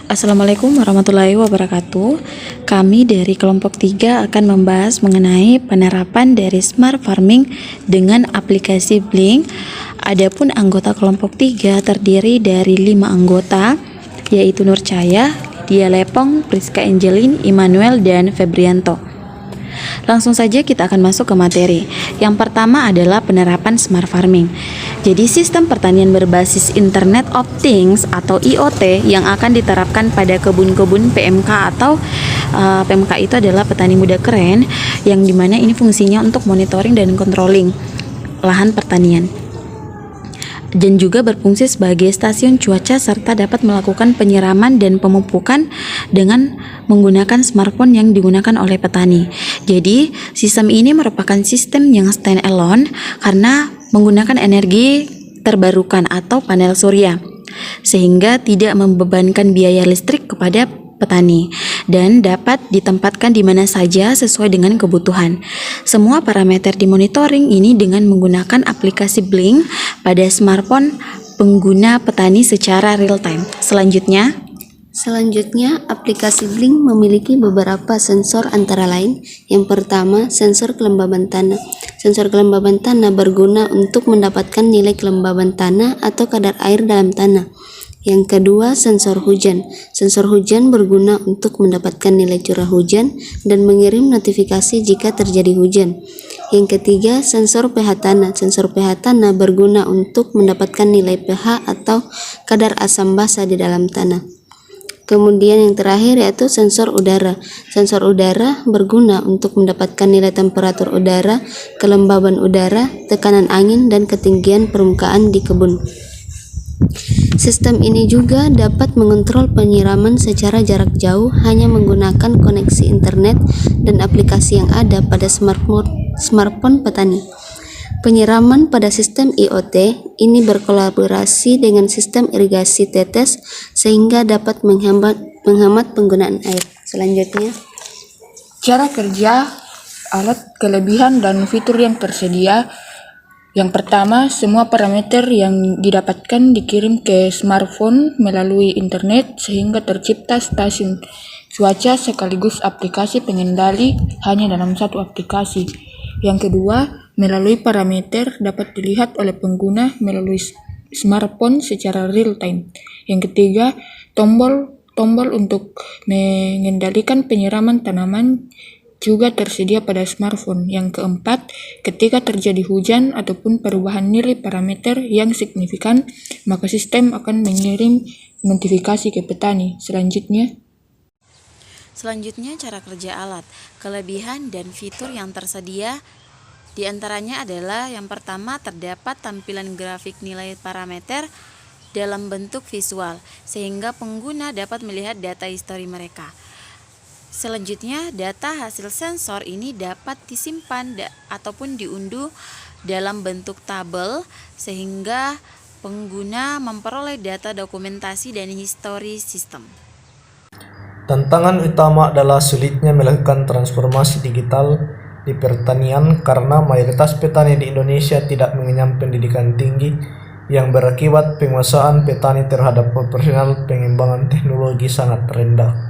Assalamualaikum warahmatullahi wabarakatuh. Kami dari kelompok 3 akan membahas mengenai penerapan dari smart farming dengan aplikasi Blink. Adapun anggota kelompok 3 terdiri dari 5 anggota, yaitu Nur Caya, Lydia Lepong, Priska Angelin, Immanuel, dan Febrianto. Langsung saja kita akan masuk ke materi. Yang pertama adalah penerapan smart farming. Jadi sistem pertanian berbasis Internet of Things atau IoT yang akan diterapkan pada kebun-kebun PMK atau PMK itu adalah petani muda keren, yang dimana ini fungsinya untuk monitoring dan controlling lahan pertanian, dan juga berfungsi sebagai stasiun cuaca serta dapat melakukan penyiraman dan pemupukan dengan menggunakan smartphone yang digunakan oleh petani. Jadi, sistem ini merupakan sistem yang stand alone karena menggunakan energi terbarukan atau panel surya, sehingga tidak membebankan biaya listrik kepada petani dan dapat ditempatkan di mana saja sesuai dengan kebutuhan. Semua parameter dimonitoring ini dengan menggunakan aplikasi Blink pada smartphone pengguna petani secara real time. Selanjutnya, aplikasi Blink memiliki beberapa sensor antara lain. Yang pertama, sensor kelembaban tanah. Sensor kelembaban tanah berguna untuk mendapatkan nilai kelembaban tanah atau kadar air dalam tanah. Yang kedua, sensor hujan. Sensor hujan berguna untuk mendapatkan nilai curah hujan dan mengirim notifikasi jika terjadi hujan. Yang ketiga, sensor pH tanah. Sensor pH tanah berguna untuk mendapatkan nilai pH atau kadar asam basa di dalam tanah. Kemudian yang terakhir yaitu sensor udara. Sensor udara berguna untuk mendapatkan nilai temperatur udara, kelembaban udara, tekanan angin, dan ketinggian permukaan di kebun. Sistem ini juga dapat mengontrol penyiraman secara jarak jauh hanya menggunakan koneksi internet dan aplikasi yang ada pada smartphone petani. Penyiraman pada sistem IoT ini berkolaborasi dengan sistem irigasi tetes sehingga dapat menghemat penggunaan air. Selanjutnya, cara kerja alat, kelebihan dan fitur yang tersedia. Yang pertama, semua parameter yang didapatkan dikirim ke smartphone melalui internet sehingga tercipta stasiun cuaca sekaligus aplikasi pengendali hanya dalam satu aplikasi. Yang kedua, melalui parameter dapat dilihat oleh pengguna melalui smartphone secara real time. Yang ketiga, tombol untuk mengendalikan penyiraman tanaman juga tersedia pada smartphone. Yang keempat, ketika terjadi hujan ataupun perubahan nilai parameter yang signifikan, maka sistem akan mengirim notifikasi ke petani. Selanjutnya, cara kerja alat, kelebihan dan fitur yang tersedia. Di antaranya adalah yang pertama, terdapat tampilan grafik nilai parameter dalam bentuk visual sehingga pengguna dapat melihat data histori mereka. Selanjutnya, data hasil sensor ini dapat disimpan ataupun diunduh dalam bentuk tabel sehingga pengguna memperoleh data dokumentasi dan histori sistem. Tantangan utama adalah sulitnya melakukan transformasi digital di pertanian karena mayoritas petani di Indonesia tidak mengenyam pendidikan tinggi yang berakibat penguasaan petani terhadap operasional pengembangan teknologi sangat rendah.